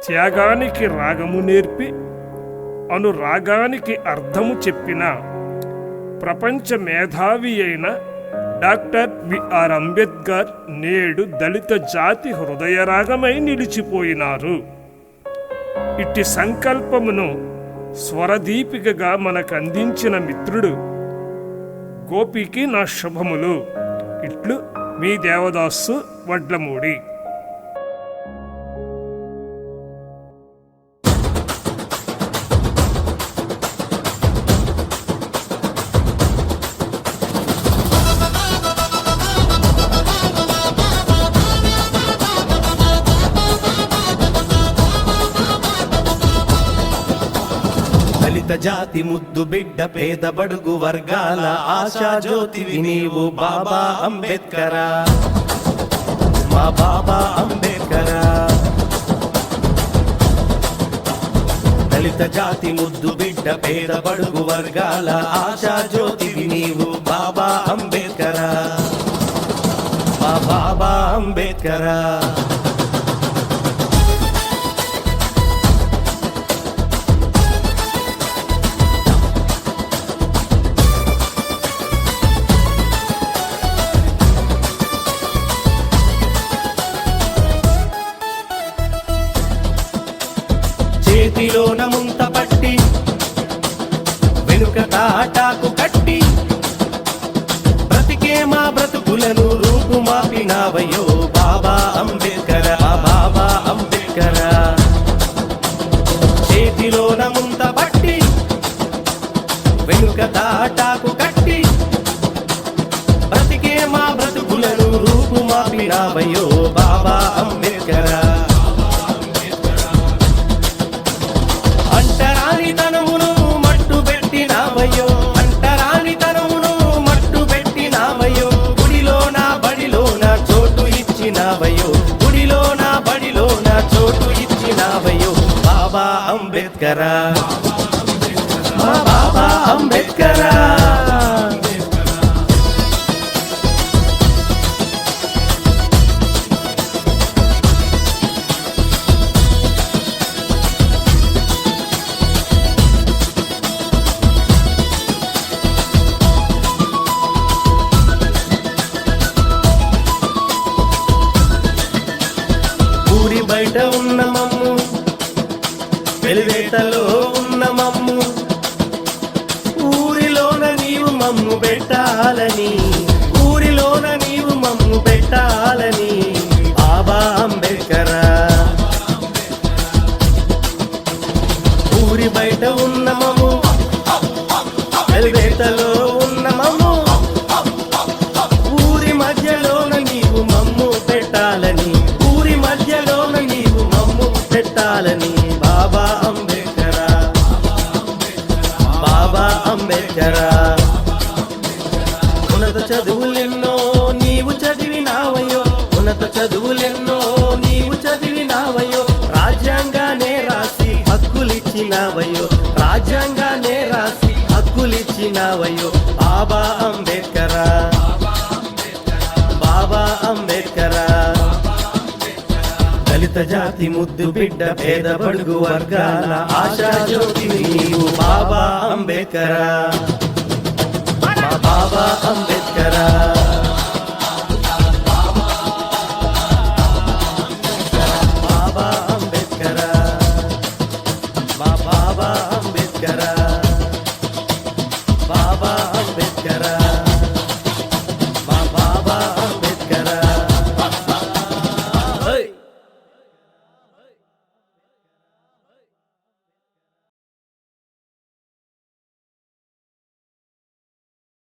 త్యాగానికి రాగము నేర్పి అనురాగానికి అర్థము చెప్పిన ప్రపంచ మేధావి అయిన డాక్టర్ బిఆర్ అంబేద్కర్ నేడు దళిత జాతి హృదయరాగమై నిలిచిపోయినారు. ఇట్టి సంకల్పమును స్వరదీపికగా మనకు అందించిన మిత్రుడు గోపికి నా శుభములు. ఇట్లు మీ దేవదాసు వడ్లమూడి. దళిత జాతి ముద్దు బిడ్డ పేద బడుగు వర్గాల ఆశా జ్యోతివి నీవు బాబా అంబేద్కరా, మా బాబా అంబేద్కరా. దళిత జాతి ముద్దు బిడ్డ పేద బడుగు వర్గాల ఆశా జ్యోతివి నీవు బాబా అంబేద్కరా, మా బాబా అంబేద్కరా. చేతిలోన ముంత పట్టి వెనుక తాటాకు కట్టి బ్రతికే మా బ్రతుకులను రూపుమాపినావయ్యో బాబా అంబేద్కరా, బాబా అంబేద్కరా. చేతిలోన ముంత పట్టి వెనుక తాటాకు కట్టి బ్రతికే మా బ్రతుకులను రూపుమాపినావయ్యో బాబా అంబేద్కరా. అంటరానితనమును మట్టు పెట్టినావయ్యో, అంటరానితనమును మట్టు పెట్టినావయ్యో. గుడిలోన బడిలోన చోటు ఇచ్చినావయ్యో, గుడిలోన బడిలోన చోటు ఇచ్చినావయ్యో బాబా అంబేద్కరా, మా బాబా అంబేద్కరా. ఊరి బయట ఉన్న మమ్ము, వెలివేటలో ఉన్న మమ్ము, ఊరిలోన నీవు మమ్ము పెట్టాలని, ఊరిలోన నీవు మమ్ము పెట్టాలని బాబా అంబేద్కరా. ఊరి బయట ఉన్న మమ్ము, వెలివేటలో ఉన్న మమ్ము, ఊరి మధ్యలోన నీవు మమ్ము పెట్టాలని, ఊరి మధ్యలోన నీవు మమ్ము పెట్టాలని బాబా అంబేద్కరా, బాబా అంబేద్కరా. ఉన్నత చదువులెన్నో నీవు చదివినావయ్యో, ఉన్నత చదువులెన్నో నీవు చదివినావయ్యో. రాజ్యాంగానే రాసి హక్కులిచ్చినావయ్యో, రాజ్యాంగానే రాసి హక్కులిచ్చినావయ్యో బాబా అంబేద్కరా, బాబా అంబేద్కరా. దళిత జాతి ముద్దు బిడ్డ పేద బడుగు వర్గాల ఆశా జ్యోతివి నీవు బాబా అంబేద్కరా, మా బాబా అంబేద్కరా. బాబా అంబేద్కరా, మా బాబా అంబేద్కరా, బాబా అంబేద్కరా.